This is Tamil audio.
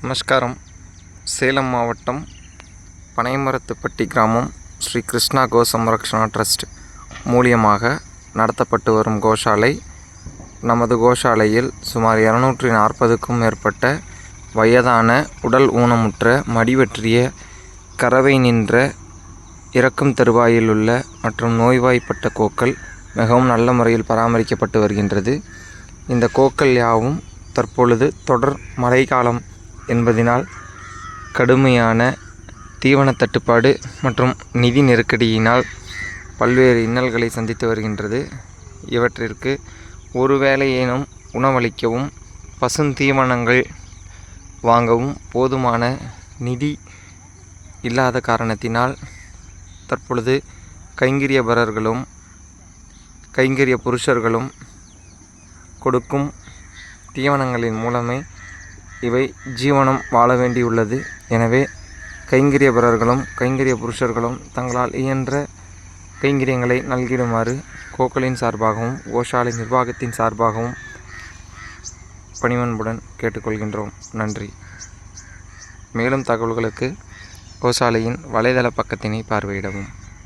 நமஸ்காரம். சேலம் மாவட்டம் பனைமரத்துப்பட்டி கிராமம் ஸ்ரீ கிருஷ்ணா கோ சம்ரக்ஷணா ட்ரஸ்ட் மூலியமாக நடத்தப்பட்டு வரும் கோஷாலை. நமது கோஷாலையில் சுமார் 240க்கும் மேற்பட்ட வயதான உடல் ஊனமுற்ற மடிவற்றிய கறவை நின்ற இறக்கும் தருவாயில் உள்ள மற்றும் நோய்வாய்ப்பட்ட கோக்கள் மிகவும் நல்ல முறையில் பராமரிக்கப்பட்டு வருகின்றது. இந்த கோக்கள் யாவும் தற்பொழுது தொடர் மழைக்காலம் என்பதனால் கடுமையான தீவன தட்டுப்பாடு மற்றும் நிதி நெருக்கடியினால் பல்வேறு இன்னல்களை சந்தித்து வருகின்றது. இவற்றிற்கு ஒருவேளையேனும் உணவளிக்கவும் பசுந்தீவனங்கள் வாங்கவும் போதுமான நிதி இல்லாத காரணத்தினால் தற்பொழுது கைங்கரியபரர்களும் கைங்கரிய புருஷர்களும் கொடுக்கும் தீவனங்களின் மூலமே இவை ஜீவனம் வாழ வேண்டியுள்ளது. எனவே கைங்கரியபரர்களும் கைங்கரிய புருஷர்களும் தங்களால் இயன்ற கைங்கரியங்களை நல்கிடுமாறு கோக்களின் சார்பாகவும் கோஷாலை நிர்வாகத்தின் சார்பாகவும் பணிவன்புடன் கேட்டுக்கொள்கின்றோம். நன்றி. மேலும் தகவல்களுக்கு கோஷாலையின் வலைதள பக்கத்தினை பார்வையிடவும்.